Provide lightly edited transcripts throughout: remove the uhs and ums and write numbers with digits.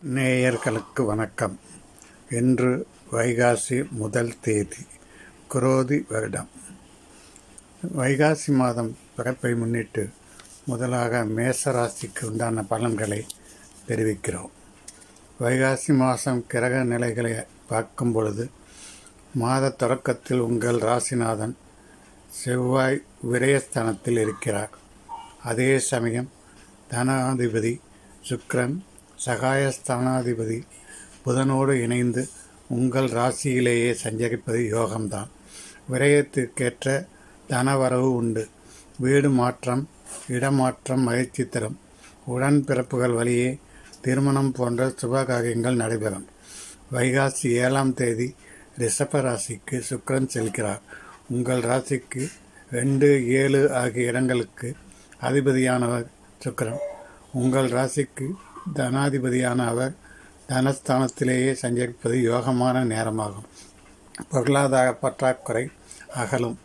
நேயர்களுக்கு வணக்கம். இன்று வைகாசி முதல் தேதி, குரோதி வருடம். வைகாசி மாதம் பிறப்பை முன்னிட்டு முதலாக மேசராசிக்கு உண்டான பலன்களை தெரிவிக்கிறோம். வைகாசி மாதம் கிரக நிலைகளை பார்க்கும் பொழுது, மாத தொடக்கத்தில் உங்கள் ராசிநாதன் செவ்வாய் விரயஸ்தானத்தில் இருக்கிறார். அதே சமயம் தனாதிபதி சுக்கிரன் சகாயஸ்தானாதிபதி புதனோடு இணைந்து உங்கள் ராசியிலேயே சஞ்சரிப்பது யோகம்தான். விரயத்திற்கேற்ற தனவரவு உண்டு. வீடு மாற்றம், இடமாற்றம் மகிழ்ச்சி தரும். உடன்பிறப்புகள் வழியே திருமணம் போன்ற சுபகாரியங்கள் நடைபெறும். வைகாசி 7ஆம் தேதி ரிஷப ராசிக்கு சுக்கிரன் செல்கிறார். உங்கள் ராசிக்கு 2, 7 ஆகிய இடங்களுக்கு அதிபதியானவர் சுக்கிரன். உங்கள் ராசிக்கு தனாதிபதியான அவர் தனஸ்தானத்திலேயே சஞ்சரிப்பது யோகமான நேரமாகும். பொருளாதார பற்றாக்குறை அகலும்.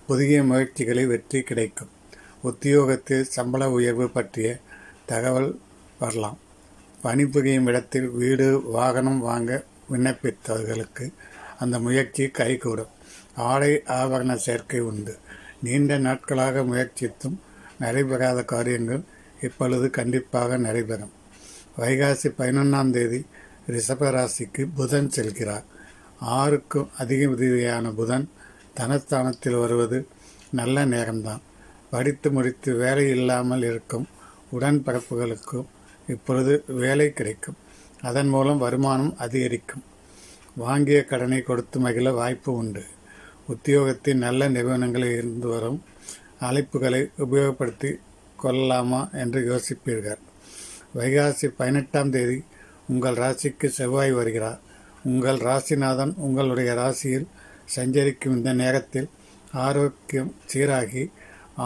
புதிய முயற்சிகளில் வெற்றி கிடைக்கும். உத்தியோகத்தில் சம்பள உயர்வு பற்றிய தகவல் வரலாம். பணிபுரியும் இடத்தில் வீடு வாகனம் வாங்க விண்ணப்பித்தவர்களுக்கு அந்த முயற்சி கைகூடும். ஆடை ஆபரண சேர்க்கை உண்டு. நீண்ட நாட்களாக முயற்சித்தும் நடைபெறாத காரியங்கள் இப்பொழுது கண்டிப்பாக நடைபெறும். வைகாசி 11ஆம் தேதி ரிஷப ராசிக்கு புதன் செல்கிறார். 6க்கும் அதிகமான புதன் தனஸ்தானத்தில் வருவது நல்ல நேரம்தான். படித்து முடித்து வேலை இல்லாமல் இருக்கும் உடன்பிறப்புகளுக்கும் இப்பொழுது வேலை கிடைக்கும். அதன் மூலம் வருமானம் அதிகரிக்கும். வாங்கிய கடனை கொடுத்து மகிழ வாய்ப்பு உண்டு. உத்தியோகத்தின் நல்ல நிறுவனங்களில் இருந்து வரும் அழைப்புகளை உபயோகப்படுத்தி கொள்ளலாமா என்று யோசிப்பீர்கள். வைகாசி 18ஆம் தேதி உங்கள் ராசிக்கு செவ்வாய் வருகிறார். உங்கள் ராசிநாதன் உங்களுடைய ராசியில் சஞ்சரிக்கும் இந்த நேரத்தில் ஆரோக்கியம் சீராகி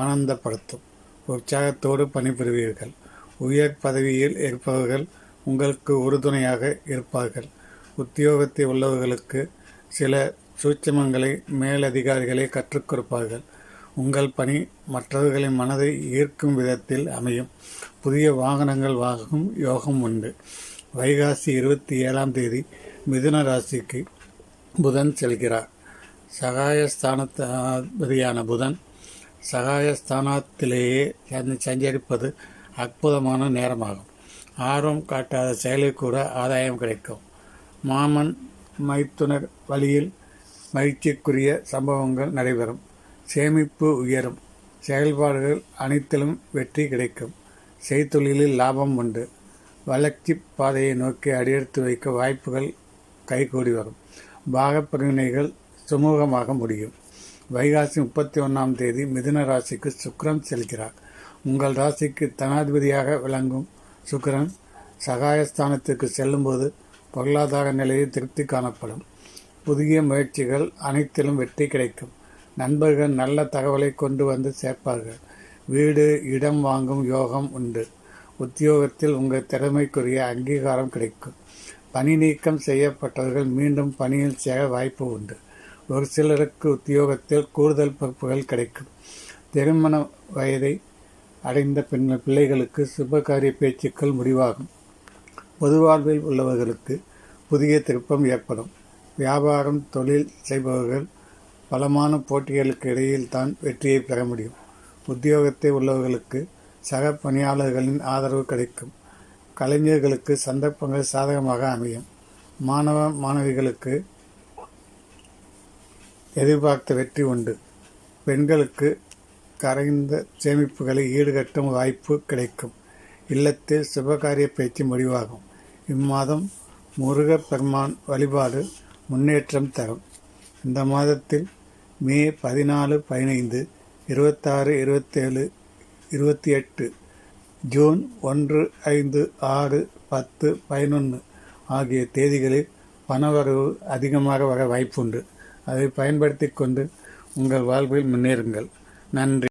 ஆனந்தப்படுத்தும். உற்சாகத்தோடு பணிபுரிவீர்கள். உயர் பதவியில் இருப்பவர்கள் உங்களுக்கு உறுதுணையாக இருப்பார்கள். உத்தியோகத்தில் உள்ளவர்களுக்கு சில சூட்சமங்களை மேலதிகாரிகளை கற்றுக் கொடுப்பார்கள். உங்கள் பணி மற்றவர்களின் மனதை ஈர்க்கும் விதத்தில் அமையும். புதிய வாகனங்கள் வாங்கும் யோகம் உண்டு. வைகாசி 27ஆம் தேதி மிதுன ராசிக்கு புதன் செல்கிறார். சகாயஸ்தானதிபதியான புதன் சகாயஸ்தானத்திலேயே சஞ்சரிப்பது அற்புதமான நேரமாகும். ஆர்வம் காட்டாத செயலில் கூட ஆதாயம் கிடைக்கும். மாமன் மைத்துனர் வழியில் மகிழ்ச்சிக்குரிய சம்பவங்கள் நடைபெறும். சேமிப்பு உயரும். செயல்பாடுகள் அனைத்திலும் வெற்றி கிடைக்கும். செய்தொழிலில் லாபம் உண்டு. வளர்ச்சி பாதையை நோக்கி அடியெடுத்து வைக்க வாய்ப்புகள் கைகூடி வரும். பாகப்பிரிவினைகள் சுமூகமாக முடியும். வைகாசி 31ஆம் தேதி மிதுன ராசிக்கு சுக்கிரன் செல்கிறார். உங்கள் ராசிக்கு தனாதிபதியாக விளங்கும் சுக்கிரன் சகாயஸ்தானத்திற்கு செல்லும்போது பொருளாதார நிலையில் திருப்தி காணப்படும். புதிய முயற்சிகள் அனைத்திலும் வெற்றி கிடைக்கும். நண்பர்கள் நல்ல தகவலை கொண்டு வந்து சேர்ப்பார்கள். வீடு இடம் வாங்கும் யோகம் உண்டு. உத்தியோகத்தில் உங்கள் திறமைக்குரிய அங்கீகாரம் கிடைக்கும். பணி நீக்கம் செய்யப்பட்டவர்கள் மீண்டும் பணியில் சேர வாய்ப்பு உண்டு. ஒரு சிலருக்கு உத்தியோகத்தில் கூடுதல் பொறுப்புகள் கிடைக்கும். திருமண வயதை அடைந்த பிள்ளைகளுக்கு சுபகாரிய பேச்சுக்கள் முடிவாகும். பொது வாழ்வில் உள்ளவர்களுக்கு புதிய திருப்பம் ஏற்படும். வியாபாரம் தொழில் செய்பவர்கள் பலமான போட்டிகளுக்கு இடையில் தான் வெற்றியை பெற முடியும். உத்தியோகத்தில் உள்ளவர்களுக்கு சக பணியாளர்களின் ஆதரவு கிடைக்கும். கலைஞர்களுக்கு சந்தர்ப்பங்கள் சாதகமாக அமையும். மாணவ மாணவிகளுக்கு எதிர்பார்த்த வெற்றி உண்டு. பெண்களுக்கு கரைந்த சேமிப்புகளை ஈடுகட்டும் வாய்ப்பு கிடைக்கும். இல்லத்தில் சுபகாரிய பேச்சு முடிவாகும். இம்மாதம் முருகப்பெருமான் வழிபாடு முன்னேற்றம் தரும். இந்த மாதத்தில் மே 14, 15, 26, 27, 28, ஜூன் 1, 5, 6, 10, 11 ஆகிய தேதிகளில் பணவரவு அதிகமாக வர வாய்ப்புண்டு. அதை பயன்படுத்தி கொண்டு உங்கள் வாழ்வில் முன்னேறுங்கள். நன்றி.